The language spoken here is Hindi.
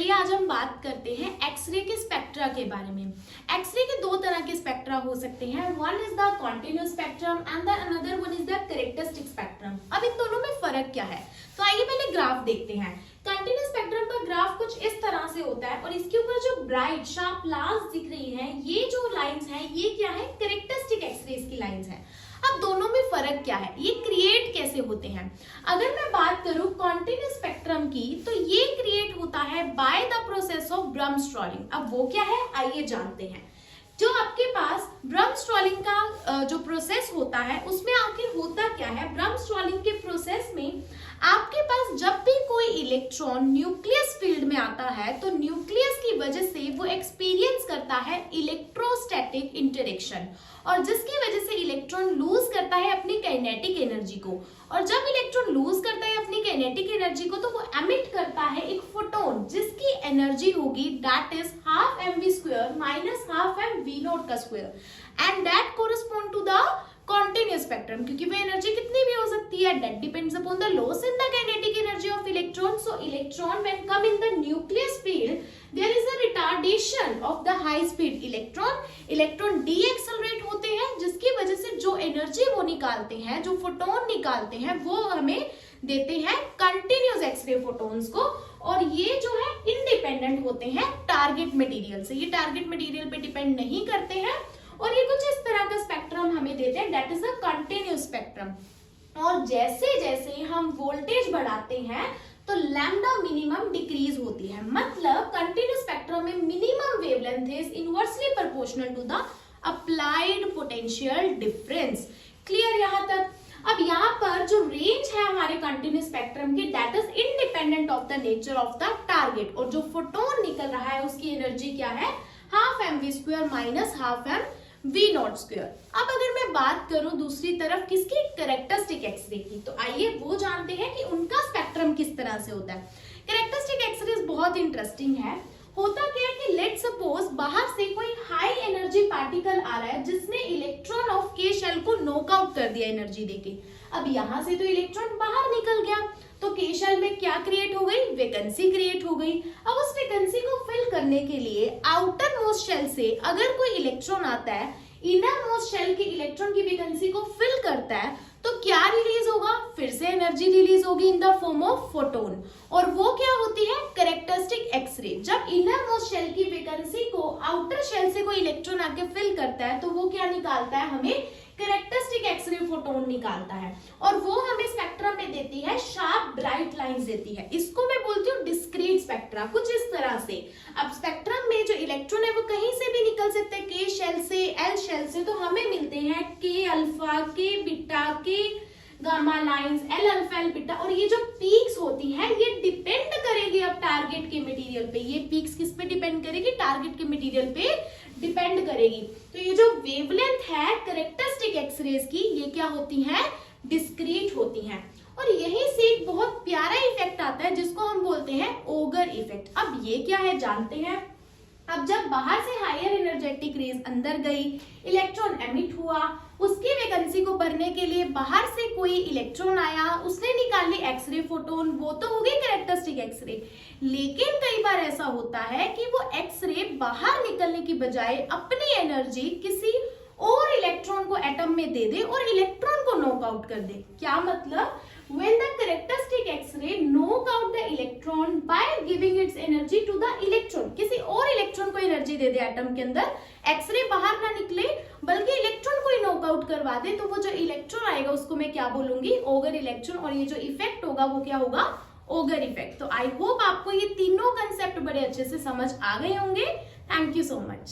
चलिए आज हम बात करते हैं एक्सरे के स्पेक्ट्रा के बारे में। एक्सरे के दो तरह के स्पेक्ट्रा हो सकते हैं, one is the continuous spectrum and the another one is the characteristic spectrum. अब इन दोनों में फर्क क्या है, तो आइए पहले ग्राफ देखते हैं। कंटिन्यूस स्पेक्ट्रम का ग्राफ कुछ इस तरह से होता है और इसके ऊपर जो ब्राइट शार्प लाइंस दिख रही हैं, ये जो लाइंस हैं ये क्या है, कैरेक्टरिस्टिक एक्सरेज की लाइंस हैं। अब दोनों में फर्क क्या है, ये क्रिएट कैसे होते हैं। अगर मैं बात करूं कॉन्टिन्यूस स्पेक्ट्रम की, तो ये क्रिएट होता है बाय द प्रोसेस ऑफ ब्रमस्ट्रॉलिंग। अब वो क्या है आइए जानते हैं। जो आपके पास ब्रमस्ट्रॉलिंग का जो प्रोसेस होता है उसमें आखिर होता क्या है। ब्रमस्ट्रॉलिंग के प्रोसेस में आपके पास जब भी कोई इलेक्ट्रॉन न्यूक्लियस फील्ड में आता है तो न्यूक्लियस की वजह से वो एक्सपीरियंस करता है इलेक्ट्रोस्टैटिक इंटरेक्शन, और जिसकी वजह से इलेक्ट्रॉन लूज करता है अपनी काइनेटिक एनर्जी को। और जब इलेक्ट्रॉन लूज करता है अपनी काइनेटिक एनर्जी को तो वो एमिट करता है एक फोटोन, जिसकी एनर्जी होगी that is half mv square minus half mv naught का square, and that correspond to the continuous spectrum. क्योंकि वो एनर्जी कितनी भी हो सकती है, that depends upon the loss in the kinetic energy of electron. So electron when come in the nucleus field there is a retardation of the high speed electron deaccelerate होते हैं, जिसकी वजह से जो एनर्जी वो निकालते हैं, जो फोटोन निकालते हैं, वो हमें देते हैं कंटिन्यूस एक्सरे फोटोन्स को। और ये जो है इंडिपेंडेंट होते हैं टारगेट मटेरियल से, ये टारगेट मटेरियल पे डिपेंड नहीं करते हैं। और ये कुछ इस तरह का स्पेक्ट्रम हमें देते हैं, that is a continuous spectrum. और जैसे जैसे हम वोल्टेज बढ़ाते हैं तो लैम्डा मिनिमम डिक्रीज होती है, मतलब कंटिन्यूस स्पेक्ट्रम में minimum wavelength is inversely proportional to the applied potential difference. Clear यहाँ तक। अब यहाँ पर जो रेंज है हमारे कंटिन्यूस स्पेक्ट्रम की, that is independent of the nature of the target, और जो फोटोन निकल रहा है उसकी एनर्जी क्या है, half mv square minus half mv not square. अब अगर मैं बात करूं दूसरी तरफ किसकी, कैरेक्टरिस्टिक एक्सरे की, तो आइए वो जानते हैं कि उनका स्पेक्ट्रम किस तरह से होता है। कैरेक्टरिस्टिक एक्सरे बहुत इंटरेस्टिंग है। होता क्या है कि लेट सपोज बाहर से कोई हाई एनर्जी पार्टिकल आ रहा है जिसने इलेक्ट्रॉन ऑफ के शेल को नॉकआउट कर दिया एनर्जी देके। अब यहां से तो इलेक्ट्रॉन बाहर निकल गया, तो के शेल में क्या क्रिएट हो गई, वैकेंसी क्रिएट हो गई। अब उस वैकेंसी को फिल करने के लिए आउटर मोस्ट शेल से अगर कोई इलेक्ट्रॉन आता है, इनर मोस्ट शेल के इलेक्ट्रॉन की वैकेंसी को फिल करता है, तो क्या रिलीज होगा, फिर से एनर्जी रिलीज होगी in the form of photon. और वो क्या होती है, कैरेक्टरिस्टिक एक्सरे। जब इनर मोस्ट शेल की वैकेंसी को आउटर शेल से कोई इलेक्ट्रॉन आके फिल करता है तो वो क्या निकालता है, हमें कैरेक्टरिस्टिक एक्सरे फोटोन निकालता है, और वो हमें स्पेक्ट्रम में देती है शार्प ब्राइट लाइंस देती है। इसको मैं बोलती हूँ डिस्क्रीट स्पेक्ट्रा, कुछ इस तरह से। अब स्पेक्ट्रम में जो इलेक्ट्रॉन है वो कहीं से भी निकल सकते हैं, के शेल से, एल शेल से, तो हमें मिलते हैं के अल्फा, के बीटा, के gamma lines, L alpha, L beta. और ये जो पीक्स होती हैं ये डिपेंड करेगी अब टारगेट के मटेरियल पे। ये पीक्स किस पे डिपेंड करेगी, टारगेट के मटेरियल पे डिपेंड करेगी। तो ये जो वेवलेंथ है कैरेक्टरिस्टिक एक्सरेज की, ये क्या होती हैं, डिस्क्रीट होती हैं। और यहीं से एक बहुत प्यारा इफेक्ट आता है जिसको हम बोलते हैं ओगर इफेक्ट। अब ये क्या है जानते हैं। अब जब बाहर से हायर एनर्जेटिक रेज अंदर गई, इलेक्ट्रॉन एमिट हुआ, उसकी वैकेंसी को भरने के लिए बाहर से कोई इलेक्ट्रॉन आया, उसने निकाली एक्सरे फोटोन, वो तो हो गई कैरेक्टरिस्टिक एक्सरे। लेकिन कई बार ऐसा होता है कि वो एक्सरे बाहर निकलने की बजाय अपनी एनर्जी किसी और इलेक्ट्रॉन को एटम में दे दे और इलेक्ट्रॉन को नॉकआउट कर दे। क्या मतलब, when the characteristic X-ray knock out the electron by giving its energy to the electron, किसी और इलेक्ट्रॉन को एनर्जी दे दे एटम के अंदर, एक्सरे बाहर ना निकले बल्कि इलेक्ट्रॉन को ही नॉकआउट करवा दे, तो वो जो इलेक्ट्रॉन आएगा उसको मैं क्या बोलूंगी, ओगर इलेक्ट्रॉन। और ये जो इफेक्ट होगा वो क्या होगा, ओगर इफेक्ट। तो आई होप आपको ये तीनों कंसेप्ट बड़े अच्छे से समझ आ गए होंगे। Thank you so much.